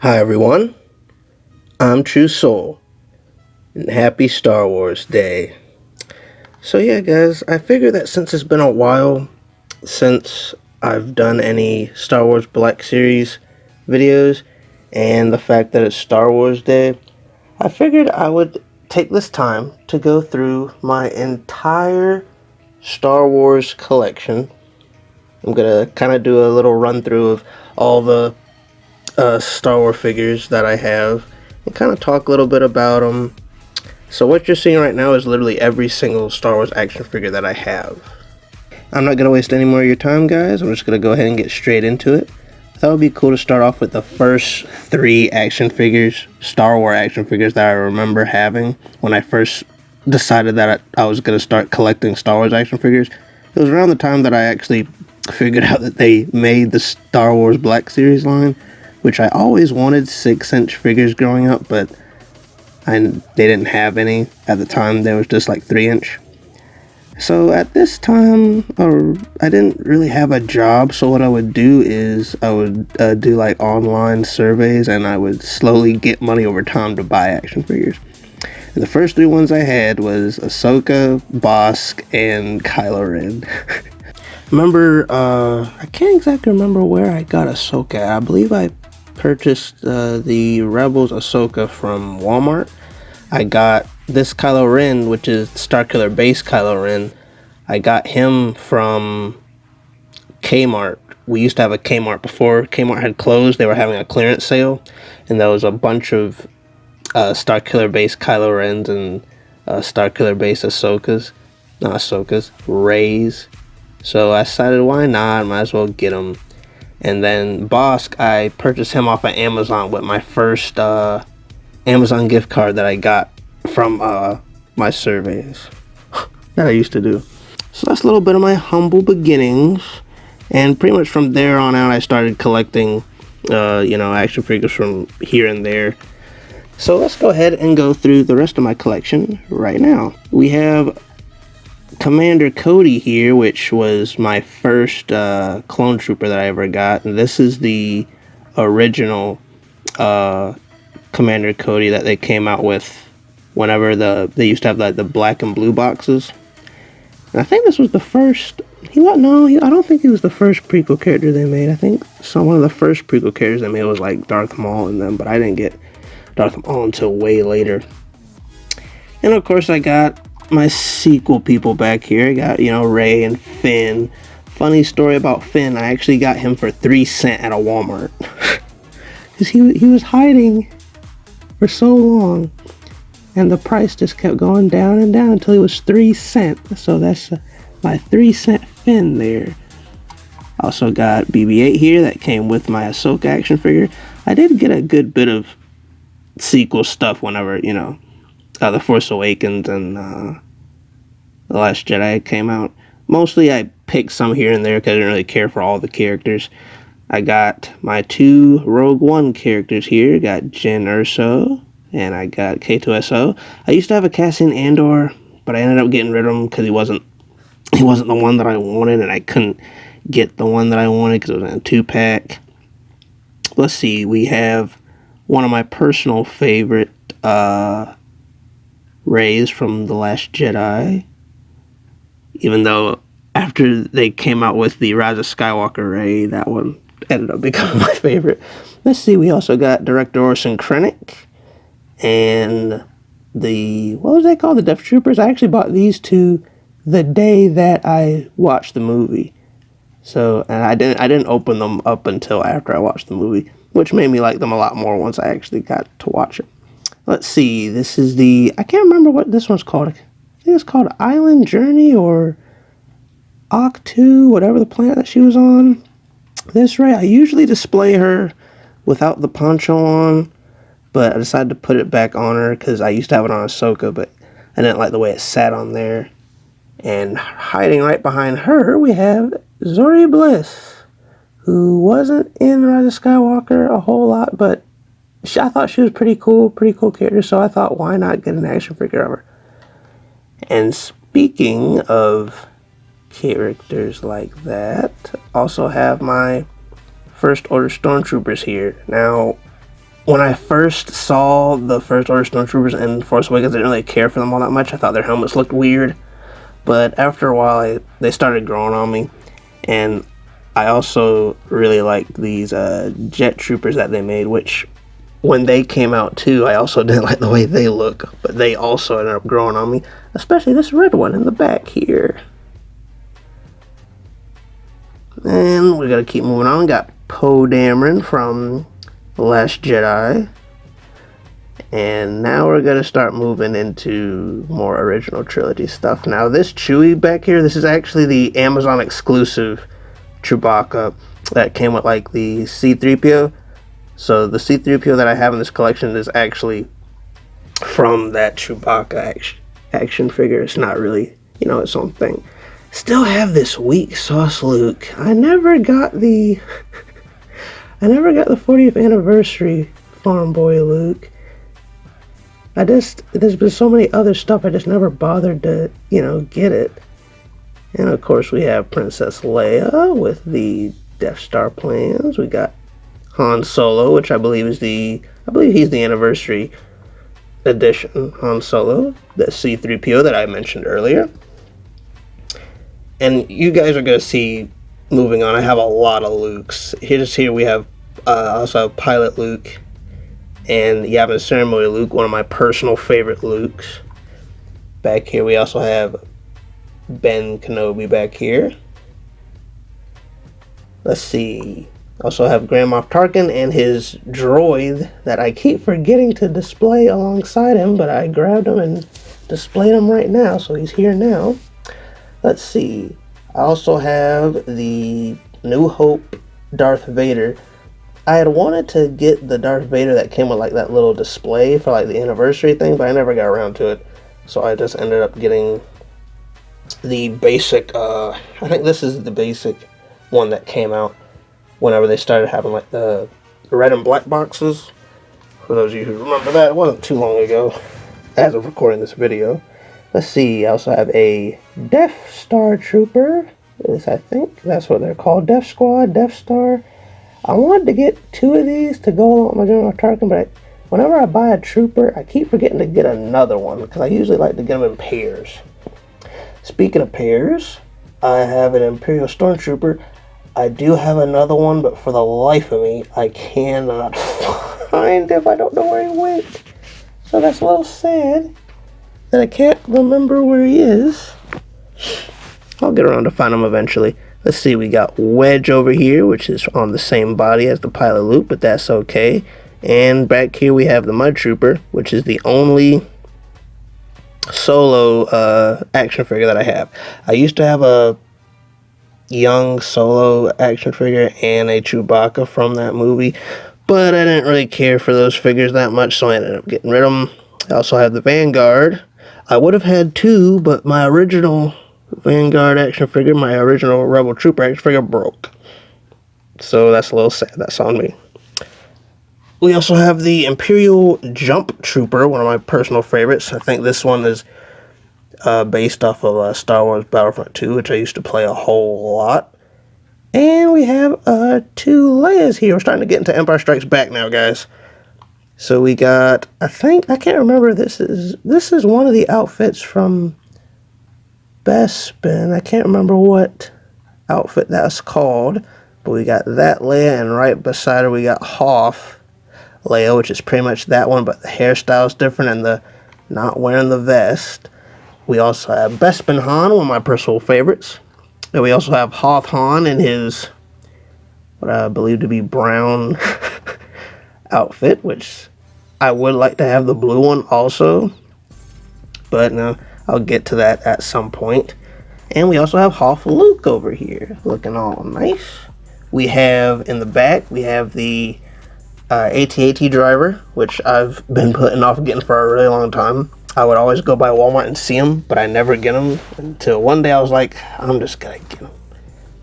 Hi everyone, I'm True Soul, and happy Star Wars Day. So yeah guys, I figured that since it's been a while since I've done any Star Wars Black Series videos, and the fact that it's Star Wars Day, I figured I would take this time to go through my entire Star Wars collection. I'm gonna kind of do a little run through of all the Star Wars figures that I have and kind of talk a little bit about them. So what you're seeing right now is literally every single Star Wars action figure that I have. I'm not going to waste any more of your time, guys. I'm just going to go ahead and get straight into it. I thought it would be cool to start off with the first three action figures, Star Wars action figures that I remember having when I first decided that I was going to start collecting Star Wars action figures. It was around the time that I actually figured out that they made the Star Wars Black Series line, which I always wanted 6-inch figures growing up, but they didn't have any at the time. There was just like 3-inch. So at this time, I didn't really have a job, so what I would do is I would do like online surveys, and I would slowly get money over time to buy action figures. And the first three ones I had was Ahsoka, Bossk, and Kylo Ren. I can't exactly remember where I got Ahsoka. I believe I purchased the Rebels Ahsoka from Walmart. I got this Kylo Ren, which is Starkiller base Kylo Ren. I got him from Kmart. We used to have a Kmart before Kmart had closed. They were having a clearance sale, and there was a bunch of Starkiller base Kylo Rens and Starkiller base Reys. So I decided, why not? Might as well get them. And then Bossk, I purchased him off of Amazon with my first Amazon gift card that I got from my surveys that I used to do. So that's a little bit of my humble beginnings. And pretty much from there on out, I started collecting, action figures from here and there. So let's go ahead and go through the rest of my collection right now. We have Commander Cody here, which was my first clone trooper that I ever got, and this is the original Commander Cody that they came out with whenever they used to have like the black and blue boxes. And I think this was the first. I don't think he was the first prequel character they made. I think one of the first prequel characters they made was like Darth Maul in them, but I didn't get Darth Maul until way later. And of course, I got my sequel people back here. I got, Rey and Finn. Funny story about Finn, I actually got him for 3 cents at a Walmart. Because he was hiding for so long. And the price just kept going down and down until he was 3 cents. So that's my 3-cent Finn there. Also got BB-8 here that came with my Ahsoka action figure. I did get a good bit of sequel stuff whenever, The Force Awakens and The Last Jedi came out. Mostly I picked some here and there because I didn't really care for all the characters. I got my 2 Rogue One characters here. Got Jyn Erso and I got K2SO. I used to have a Cassian Andor, but I ended up getting rid of him because he wasn't the one that I wanted, and I couldn't get the one that I wanted because it was in a 2-pack. Let's see, we have one of my personal favorite Reys from The Last Jedi. Even though after they came out with the Rise of Skywalker Rey, that one ended up becoming my favorite. Let's see, we also got Director Orson Krennic and what was that called? The Death Troopers. I actually bought these two the day that I watched the movie. So, and I didn't open them up until after I watched the movie, which made me like them a lot more once I actually got to watch it. Let's see, this is I can't remember what this one's called. I think it's called Island Journey or Octu, whatever the planet that she was on. This Rey, I usually display her without the poncho on, but I decided to put it back on her because I used to have it on Ahsoka, but I didn't like the way it sat on there. And hiding right behind her, we have Zori Bliss, who wasn't in Rise of Skywalker a whole lot, but I thought she was pretty cool character, so I thought, why not get an action figure of her? And speaking of characters like that, also have my First Order Stormtroopers here. Now, when I first saw the First Order Stormtroopers in Force Awakens, I didn't really care for them all that much. I thought their helmets looked weird. But after a while, they started growing on me. And I also really liked these jet troopers that they made, which when they came out too, I also didn't like the way they look. But they also ended up growing on me, especially this red one in the back here. And we gotta keep moving on. Got Poe Dameron from The Last Jedi. And now we're gonna start moving into more original trilogy stuff. Now this Chewie back here, this is actually the Amazon exclusive Chewbacca that came with like the C-3PO. So the C-3PO that I have in this collection is actually from that Chewbacca action figure. It's not really, its own thing. Still have this weak sauce Luke. I never got the 40th anniversary Farm Boy Luke. There's been so many other stuff, I just never bothered to, get it. And of course we have Princess Leia with the Death Star plans. We got Han Solo, which I believe he's the anniversary edition Han Solo, the C-3PO that I mentioned earlier. And you guys are going to see, moving on, I have a lot of Lukes. Here we have also Pilot Luke and Yavin Ceremony Luke, one of my personal favorite Lukes. Back here we also have Ben Kenobi back here. Let's see. Also have Grand Moff Tarkin and his droid that I keep forgetting to display alongside him, but I grabbed him and displayed him right now, so he's here now. Let's see. I also have the New Hope Darth Vader. I had wanted to get the Darth Vader that came with like that little display for like the anniversary thing, but I never got around to it. So I just ended up getting the basic, I think this is the basic one that came out whenever they started having like the red and black boxes. For those of you who remember that, it wasn't too long ago as of recording this video. Let's see, I also have a Death Star Trooper. I think that's what they're called. Death Squad, Death Star. I wanted to get 2 of these to go along with my General Tarkin, but whenever I buy a trooper, I keep forgetting to get another one, because I usually like to get them in pairs. Speaking of pairs, I have an Imperial Stormtrooper. I do have another one, but for the life of me, I cannot find him. I don't know where he went. So that's a little sad that I can't remember where he is. I'll get around to find him eventually. Let's see, we got Wedge over here, which is on the same body as the Pilot Luke, but that's okay. And back here we have the Mud Trooper, which is the only Solo action figure that I have. I used to have a young Solo action figure and a Chewbacca from that movie, but I didn't really care for those figures that much, so I ended up getting rid of them. I also have the Vanguard. I would have had 2, but my original Vanguard action figure, my original Rebel Trooper action figure, broke. So that's a little sad. That's on me. We also have the Imperial Jump Trooper, one of my personal favorites. I think this one is based off of Star Wars Battlefront 2, which I used to play a whole lot. And we have 2 Leias here. We're starting to get into Empire Strikes Back now, guys. So we got, I can't remember, this is one of the outfits from Bespin. I can't remember what outfit that's called, but we got that Leia, and right beside her we got Hoth Leia, which is pretty much that one, but the hairstyle is different and the not wearing the vest. We also have Bespin Han, one of my personal favorites. And we also have Hoth Han in his, what I believe to be brown outfit, which I would like to have the blue one also, but no, I'll get to that at some point. And we also have Hoth Luke over here, looking all nice. We have, in the back, we have the AT-AT driver, which I've been putting off getting for a really long time. I would always go by Walmart and see them, but I never get them until one day I was like, I'm just gonna get them.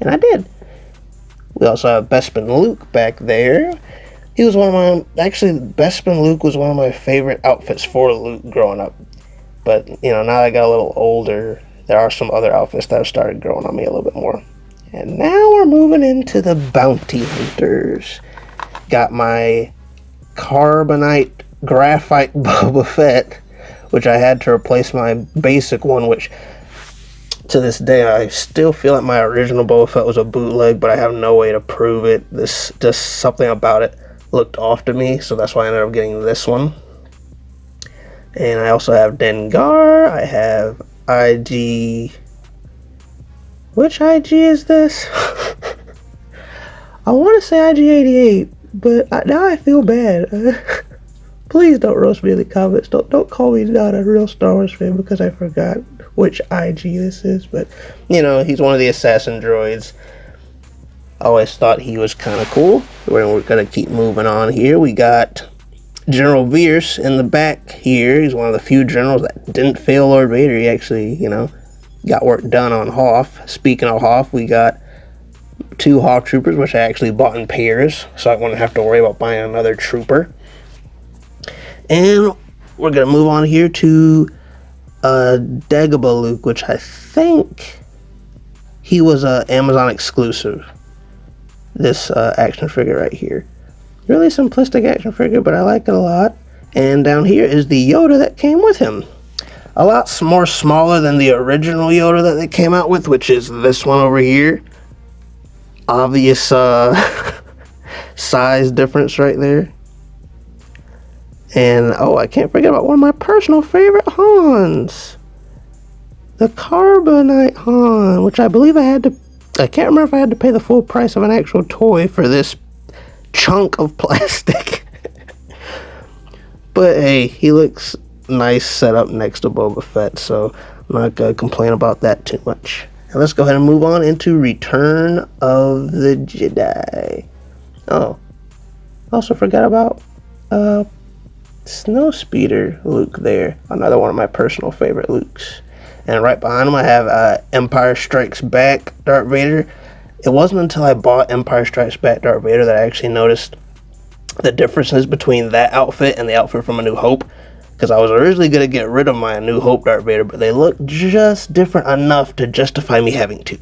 And I did. We also have Bespin Luke back there. He was one of my, actually, Bespin Luke was one of my favorite outfits for Luke growing up. But, now that I got a little older, there are some other outfits that have started growing on me a little bit more. And now we're moving into the Bounty Hunters. Got my carbonite graphite Boba Fett, which I had to replace my basic one, which to this day I still feel like my original Boba Fett was a bootleg, but I have no way to prove it. This just something about it looked off to me, so that's why I ended up getting this one. And I also have Dengar. I have IG. Which IG is this? I want to say IG-88, but now I feel bad. Please don't roast me in the comments. Don't call me not a real Star Wars fan because I forgot which IG this is. But, you know, he's one of the assassin droids. I always thought he was kind of cool. We're going to keep moving on here. We got General Veers in the back here. He's one of the few generals that didn't fail Lord Vader. He actually, you know, got work done on Hoth. Speaking of Hoth, we got 2 Hoth troopers, which I actually bought in pairs, so I wouldn't have to worry about buying another trooper. And we're going to move on here to Dagobah Luke, which I think he was an Amazon exclusive. This action figure right here. Really simplistic action figure, but I like it a lot. And down here is the Yoda that came with him. A lot more smaller than the original Yoda that they came out with, which is this one over here. Obvious size difference right there. And, oh, I can't forget about one of my personal favorite Hans. The Carbonite Han, which I believe I can't remember if I had to pay the full price of an actual toy for this chunk of plastic. But hey, he looks nice set up next to Boba Fett, so I'm not going to complain about that too much. Now let's go ahead and move on into Return of the Jedi. Oh, also forgot about Snowspeeder Luke there. Another one of my personal favorite Lukes. And right behind him I have Empire Strikes Back Darth Vader. It wasn't until I bought Empire Strikes Back Darth Vader that I actually noticed the differences between that outfit and the outfit from A New Hope. Because I was originally going to get rid of my A New Hope Darth Vader, but they look just different enough to justify me having to.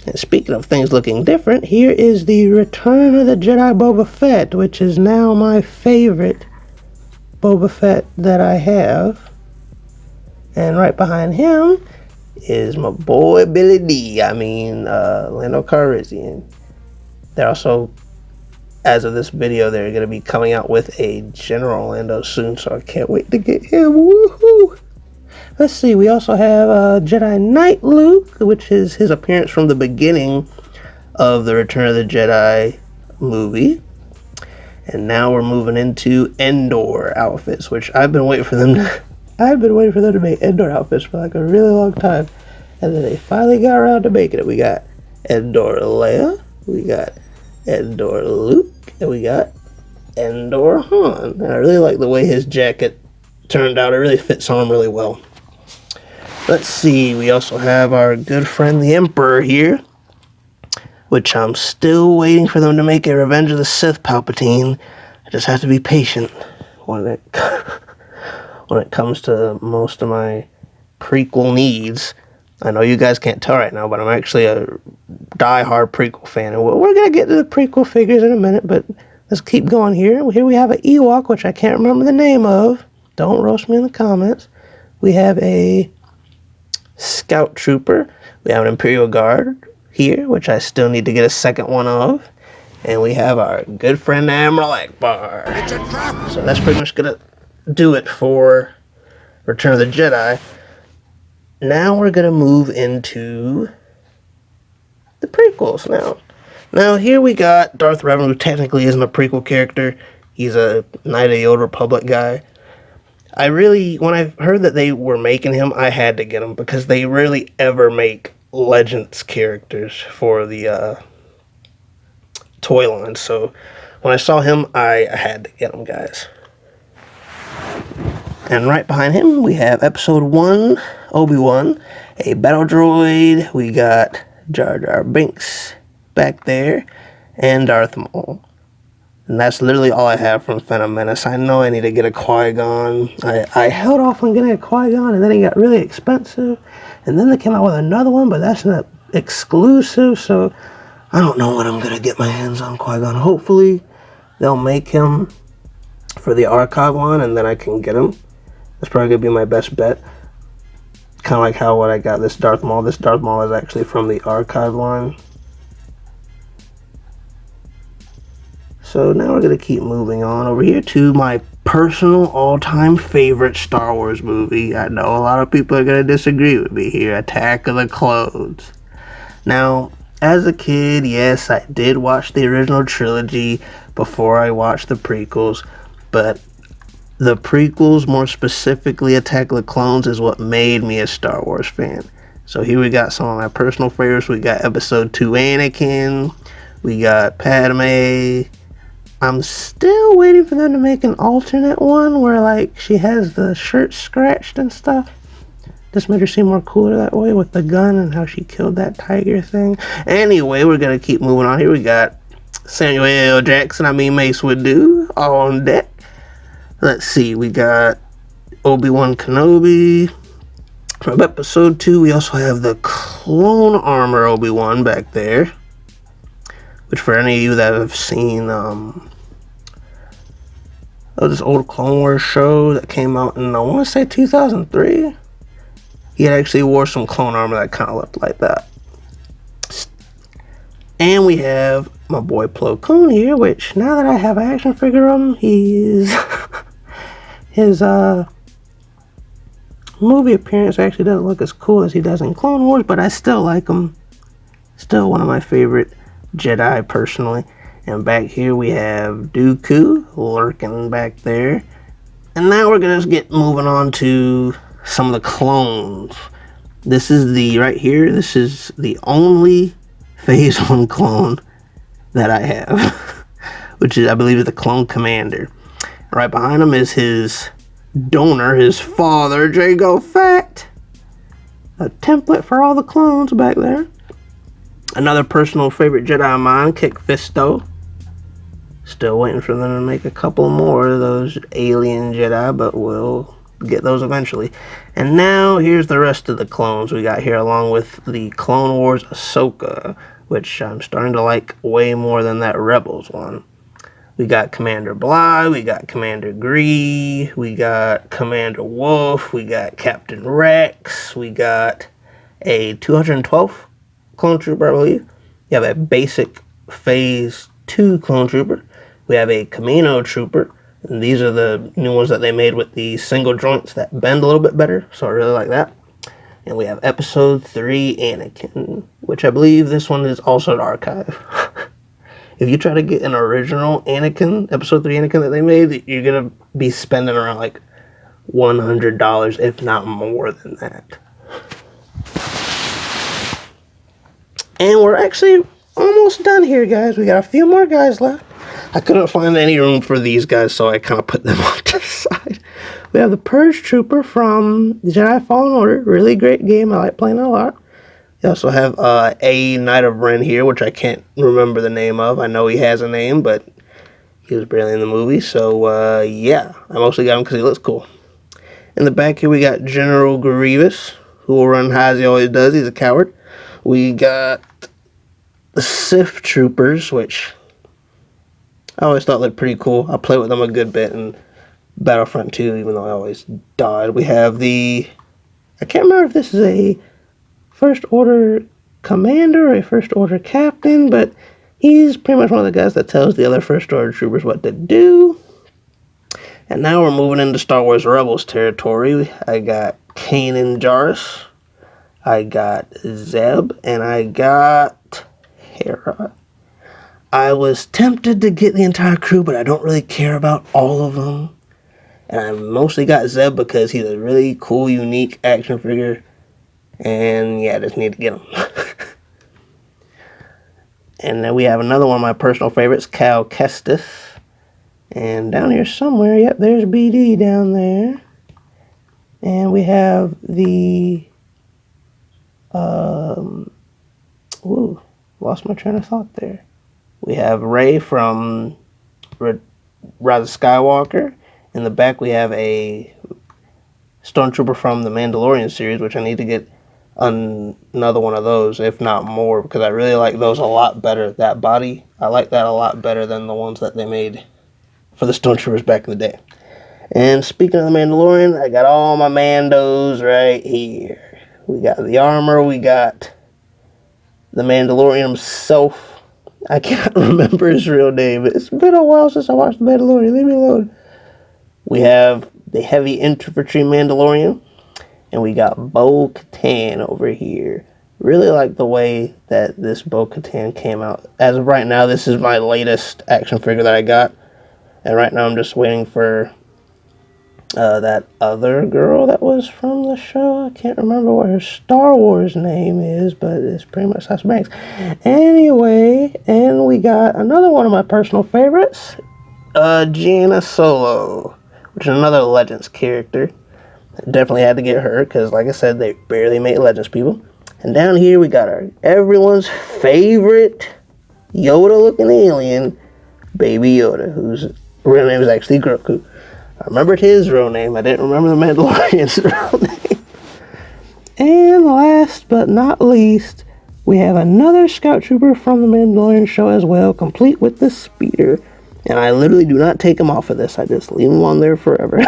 And speaking of things looking different, here is the Return of the Jedi Boba Fett, which is now my favorite Boba Fett that I have. And right behind him is my boy Billy D. Lando Calrissian. They're also, as of this video, they're going to be coming out with a General Lando soon, so I can't wait to get him. Woohoo! Let's see, we also have Jedi Knight Luke, which is his appearance from the beginning of the Return of the Jedi movie. And now we're moving into Endor outfits, which I've been waiting for them to make Endor outfits for like a really long time. And then they finally got around to making it. We got Endor Leia, we got Endor Luke, and we got Endor Han. And I really like the way his jacket turned out. It really fits on him really well. Let's see, we also have our good friend the Emperor here, which I'm still waiting for them to make a Revenge of the Sith Palpatine. I just have to be patient when it comes to most of my prequel needs. I know you guys can't tell right now, but I'm actually a die-hard prequel fan. And we're going to get to the prequel figures in a minute, but let's keep going here. Here we have an Ewok, which I can't remember the name of. Don't roast me in the comments. We have a Scout Trooper. We have an Imperial Guard here, which I still need to get a second one of. And we have our good friend Admiral Akbar. So that's pretty much going to do it for Return of the Jedi. Now we're going to move into the prequels Now here we got Darth Revan, who technically isn't a prequel character. He's a Knight of the Old Republic guy. When I heard that they were making him, I had to get him because they rarely ever make Legends characters for the toy line. So when I saw him, I had to get him, guys. And right behind him, we have Episode 1, Obi-Wan, a battle droid. We got Jar Jar Binks back there, and Darth Maul. And that's literally all I have from Phantom Menace. I know I need to get a Qui-Gon. I held off on getting a Qui-Gon, and then he got really expensive. And then they came out with another one, but that's not exclusive, so I don't know when I'm going to get my hands on Qui-Gon. Hopefully, they'll make him for the archive one, and then I can get them. That's probably gonna be my best bet. Kind of like how what I got this Darth Maul. This Darth Maul is actually from the archive line. So now we're gonna keep moving on over here to my personal all-time favorite Star Wars movie. I know a lot of people are gonna disagree with me here. Attack of the Clones. Now, as a kid, yes, I did watch the original trilogy before I watched the prequels, but the prequels, more specifically Attack of the Clones, is what made me a Star Wars fan. So here we got some of my personal favorites. We got Episode 2 Anakin, we got Padme. I'm still waiting for them to make an alternate one where, like, she has the shirt scratched and stuff. This made her seem more cooler that way with the gun and how she killed that tiger thing. Anyway, we're going to keep moving on here. We got Samuel L. Jackson, Mace Windu, on deck. Let's see, we got Obi-Wan Kenobi. From Episode 2, we also have the clone armor Obi-Wan back there. Which, for any of you that have seen this old Clone Wars show that came out in, I want to say 2003, he actually wore some clone armor that kind of looked like that. And we have my boy Plo Koon here, which now that I have an action figure of him, he's his movie appearance actually doesn't look as cool as he does in Clone Wars, but I still like him. Still one of my favorite Jedi personally. And back here we have Dooku lurking back there. And now we're gonna get moving on to some of the clones. This is this is the only Phase 1 clone that I have, which is, I believe, is the Clone Commander. Right behind him is his donor, his father, Jango Fett. A template for all the clones back there. Another personal favorite Jedi of mine, Kit Fisto. Still waiting for them to make a couple more of those alien Jedi, but we'll get those eventually. And now here's the rest of the clones we got here, along with the Clone Wars Ahsoka, which I'm starting to like way more than that Rebels one. We got Commander Bly, we got Commander Gree, we got Commander Wolf, we got Captain Rex, we got a 212th clone trooper, I believe. You have a basic Phase 2 clone trooper. We have a Camino trooper. And these are the new ones that they made with the single joints that bend a little bit better. So I really like that. And we have Episode 3 Anakin, which I believe this one is also an archive. If you try to get an original Anakin, Episode 3 Anakin that they made, you're going to be spending around like $100, if not more than that. And we're actually almost done here, guys. We got a few more guys left. I couldn't find any room for these guys, so I kind of put them off to the side. We have the Purge Trooper from the Jedi Fallen Order. Really great game. I like playing it a lot. We also have a Knight of Ren here, which I can't remember the name of. I know he has a name, but he was barely in the movie. So, yeah. I mostly got him because he looks cool. In the back here, we got General Grievous, who will run high as he always does. He's a coward. We got the Sith Troopers, which I always thought looked pretty cool. I played with them a good bit in Battlefront 2, even though I always died. We have I can't remember if this is a First Order Commander or a First Order Captain, but he's pretty much one of the guys that tells the other First Order Troopers what to do. And now we're moving into Star Wars Rebels territory. I got Kanan Jarrus, I got Zeb, and I got Hera. I was tempted to get the entire crew, but I don't really care about all of them. And I mostly got Zeb because he's a really cool, unique action figure. And yeah, I just need to get him. And then we have another one of my personal favorites, Cal Kestis. And down here somewhere, yep, there's BD down there. And we have the... lost my train of thought there. We have Rey from Rise of Skywalker. In the back, we have a Stormtrooper from the Mandalorian series, which I need to get another one of those, if not more, because I really like those a lot better. That body, I like that a lot better than the ones that they made for the Stormtroopers back in the day. And speaking of the Mandalorian, I got all my Mandos right here. We got the armor, we got the Mandalorian himself. I can't remember his real name. It's been a while since I watched the Mandalorian. Leave me alone. We have the heavy infantry Mandalorian. And we got Bo-Katan over here. Really like the way that this Bo-Katan came out. As of right now, this is my latest action figure that I got. And right now I'm just waiting for that other girl that was from the show. I can't remember what her Star Wars name is, but it's pretty much Sasha Banks. Anyway, and we got another one of my personal favorites, Jaina Solo, which is another Legends character. Definitely had to get her, because like I said, they barely make Legends people. And down here we got everyone's favorite Yoda-looking alien, Baby Yoda, whose real name is actually Grogu. I remembered his real name. I didn't remember the Mandalorian's real name. And last but not least, we have another Scout Trooper from the Mandalorian show as well, complete with the speeder. And I literally do not take him off of this. I just leave him on there forever.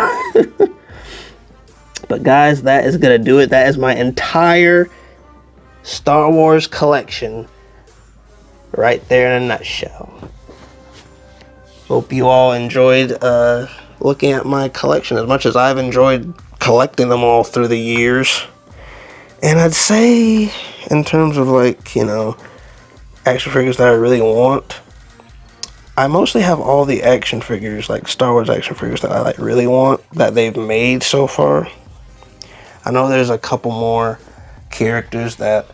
But guys, that is going to do it. That is my entire Star Wars collection right there in a nutshell. Hope you all enjoyed looking at my collection as much as I've enjoyed collecting them all through the years. And I'd say, in terms of like, action figures that I really want, I mostly have all the action figures, like Star Wars action figures that I like really want, that they've made so far. I know there's a couple more characters that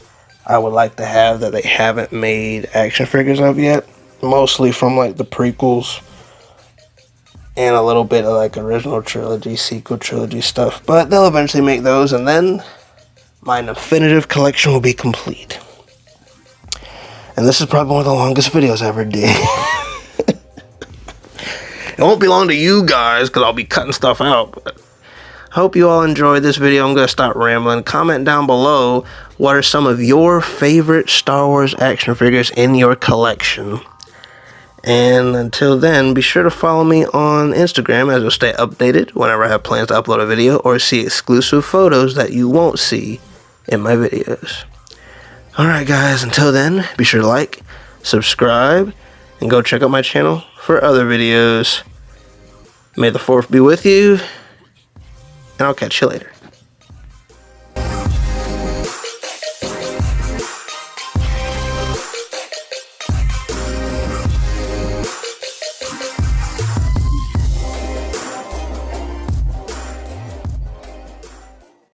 I would like to have that they haven't made action figures of yet. Mostly from like the prequels and a little bit of like original trilogy, sequel trilogy stuff. But they'll eventually make those, and then my definitive collection will be complete. And this is probably one of the longest videos I ever did. It won't be long to you guys because I'll be cutting stuff out. But I hope you all enjoyed this video. I'm going to stop rambling. Comment down below what are some of your favorite Star Wars action figures in your collection. And until then, be sure to follow me on Instagram as you'll stay updated whenever I have plans to upload a video or see exclusive photos that you won't see in my videos. Alright guys, until then, be sure to like, subscribe, and go check out my channel for other videos. May the 4th be with you, and I'll catch you later.